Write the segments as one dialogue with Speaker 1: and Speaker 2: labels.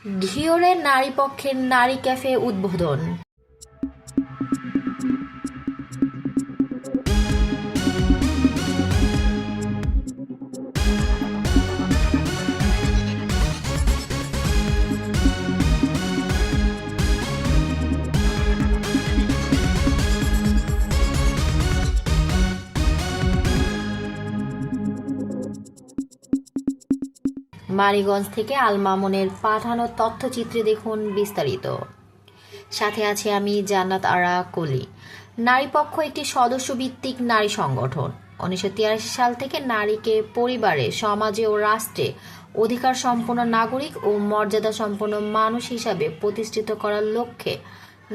Speaker 1: ঘিওরে নারী পক্ষের নারী ক্যাফে উদ্বোধন। মানিকগঞ্জ থেকে আল মামুনের পাঠানো তথ্যচিত্রে দেখুন বিস্তারিত। সাথে আছে আমি জান্নাত আরা কলি। নারী পক্ষ একটি সদস্য ভিত্তিক নারী সংগঠন। 1983 সাল থেকে নারীকে পরিবারে, সমাজে ও রাষ্ট্রে অধিকার সম্পন্ন নাগরিক ও মর্যাদা সম্পন্ন মানুষ হিসাবে প্রতিষ্ঠিত করার লক্ষ্যে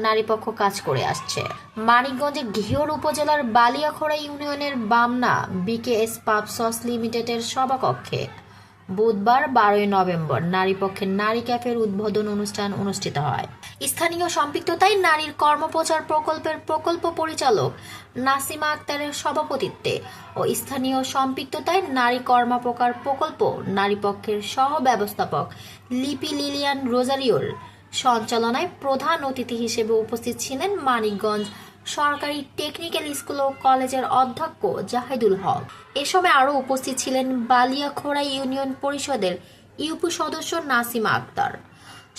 Speaker 1: নারী পক্ষ কাজ করে আসছে। মানিকগঞ্জের ঘিওর উপজেলার বালিয়াখোড়া ইউনিয়নের বামনা বিকেএস পাবসস লিমিটেডের সভাকক্ষে বুধবার 12 নভেম্বর নারী পক্ষের নারী ক্যাফের উদ্বোধন অনুষ্ঠান অনুষ্ঠিত হয়। স্থানীয় সম্পৃক্ততায় নারীর কর্মপ্রচার প্রকল্পের প্রকল্প পরিচালক নাসিমা আক্তারের সভাপতিত্বে ও স্থানীয় সম্পৃক্ততায় নারী কর্মপ্রচার প্রকল্প নারী পক্ষের সহ ব্যবস্থাপক লিপি লিলিয়ান রোজারিওর সঞ্চালনায় প্রধান অতিথি হিসেবে উপস্থিত ছিলেন মানিকগঞ্জ সরকারি টেকনিক্যাল স্কুল ও কলেজের অধ্যক্ষ জাহিদুল হক। এ সময় আরও উপস্থিত ছিলেন বালিয়াখোড়া ইউনিয়ন পরিষদের ইউপি সদস্য নাসিমা আক্তার,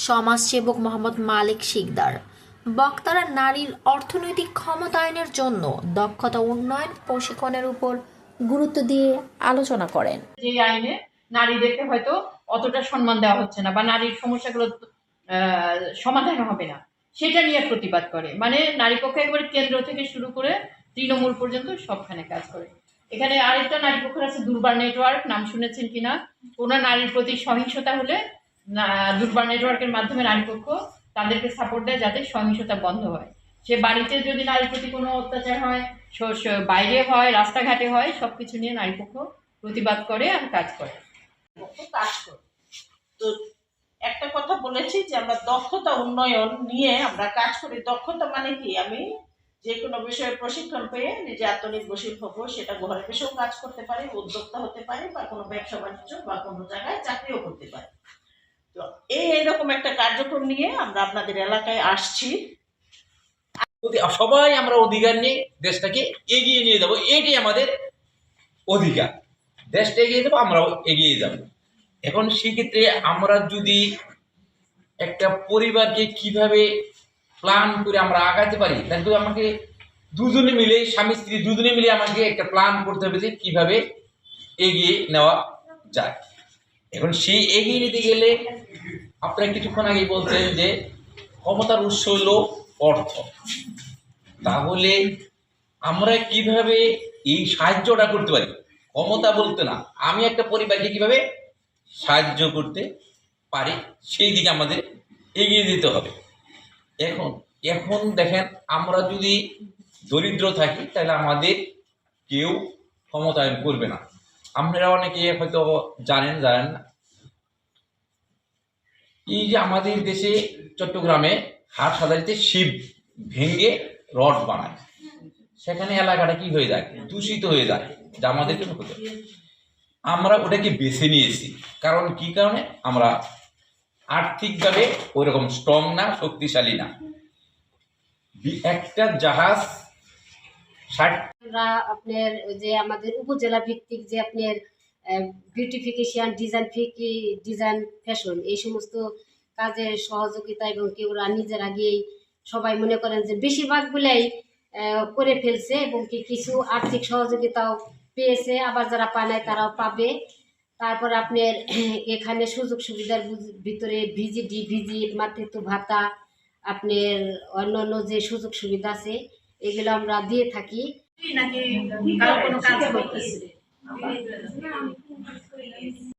Speaker 1: সমাজসেবক মোহাম্মদ মালিক শিকদার। বক্তারা নারীর অর্থনৈতিক ক্ষমতায়নের জন্য দক্ষতা উন্নয়ন প্রশিক্ষণের উপর গুরুত্ব দিয়ে আলোচনা করেন।
Speaker 2: যে আইনে নারীদেরকে হয়তো অতটা সম্মান দেওয়া হচ্ছে না বা নারীর সমস্যাগুলো সমাধান হবে না, সেটা নিয়ে প্রতিবাদ করে। মানে নারী পক্ষ একবারে কেন্দ্র থেকে শুরু করে তৃণমূল পর্যন্ত সবখানে কাজ করে। এখানে আরেকটা নারী পক্ষ আছে দুর্বার নেটওয়ার্ক, নাম শুনেছেন কিনা? কোনো নারীর প্রতি সহিংসতা হলে দুর্বার নেটওয়ার্কের মাধ্যমে নারী পক্ষ তাদেরকে সাপোর্ট দেয় যাতে সহিংসতা বন্ধ হয়। সে বাড়িতে যদি নারীর প্রতি কোনো অত্যাচার হয়, বাইরে হয়, রাস্তাঘাটে হয়, সবকিছু নিয়ে নারী পক্ষ প্রতিবাদ করে আর কাজ করে।
Speaker 3: তো একটা কথা বলেছি যে আমরা দক্ষতা উন্নয়ন নিয়ে আমরা কাজ করি। দক্ষতা মানে কি, আমি যে কোনো বিষয়ে প্রশিক্ষণ পেয়ে নিজে আত্মনির্ভরশীল হবো, সেটা ঘরে বসেও কাজ করতে পারি, উদ্যোক্তা হতে পারি, বা কোনো ব্যবসা বাণিজ্য বা কোনো জায়গায় চাকরিও করতে পারি। তো এইরকম একটা কার্যক্রম নিয়ে আমরা আপনাদের এলাকায় আসছি।
Speaker 4: সবাই আমরা অধিকার নিয়ে দেশটাকে এগিয়ে নিয়ে যাবো, এটাই আমাদের অধিকার। দেশটা এগিয়ে যাবো, আমরাও এগিয়ে যাব। এখন সেক্ষেত্রে আমরা যদি একটা পরিবারকে কিভাবে প্ল্যান করে আমরা আগাতে পারি, তাহলে তো আমাকে দুজনে মিলে, স্বামী স্ত্রী দুজনে মিলে আমাকে একটা প্ল্যান করতে হবে যে কিভাবে এগিয়ে নেওয়া যায়। এখন সেই এগিয়ে নিতে গেলে আপনারা কিছুক্ষণ আগেই বলছেন যে ক্ষমতার উৎস হলো অর্থ। তাহলে আমরা কিভাবে এই সাহায্যটা করতে পারি? ক্ষমতা বলতে না, আমি একটা পরিবারকে কিভাবে সাহায্য করতে পারি সেই দিকে আমাদের এগিয়ে যেতে হবে। এখন দেখেন, আমরা যদি দরিদ্র থাকি তাহলে আমাদের কেউ ক্ষমতায়ন করবে না। আপনারা অনেকে হয়তো জানেন না, এই যে আমাদের দেশে চট্টগ্রামে হাট সাদারিতে শিব ভেঙে রড বানায়, সেখানে এলাকাটা কি হয়ে যায়, দূষিত হয়ে যায়, যা আমাদের জন্য হতো। আমরা ওটাকে বেছে নিয়েছি, কারণ কি কারণে? আমরা আর্থিকভাবে ওইরকম স্ট্রং না, শক্তিশালী না। একটা জাহাজ
Speaker 5: আপনার যে আমাদের উপজেলা ভিত্তিক যে আপনার বিউটিফিকেশন, ডিজাইন ফ্যাশন, এই সমস্ত কাজের সহযোগিতা, এবং কেউরা নিজেরা গিয়েই সবাই মনে করেন যে বেশিরভাগগুলাই করে ফেলছে, এবং কিছু আর্থিক সহযোগিতাও পেয়েছে, আবার যারা পায় নাই তারাও পাবে। তারপর আপনার এখানে সুযোগ সুবিধার ভিতরে ভিজি মাতৃত্ব ভাতা, আপনার অন্যান্য যে সুযোগ সুবিধা আছে এগুলো আমরা দিয়ে থাকি।
Speaker 2: নাকি কারো কোনো কাজ করতেছে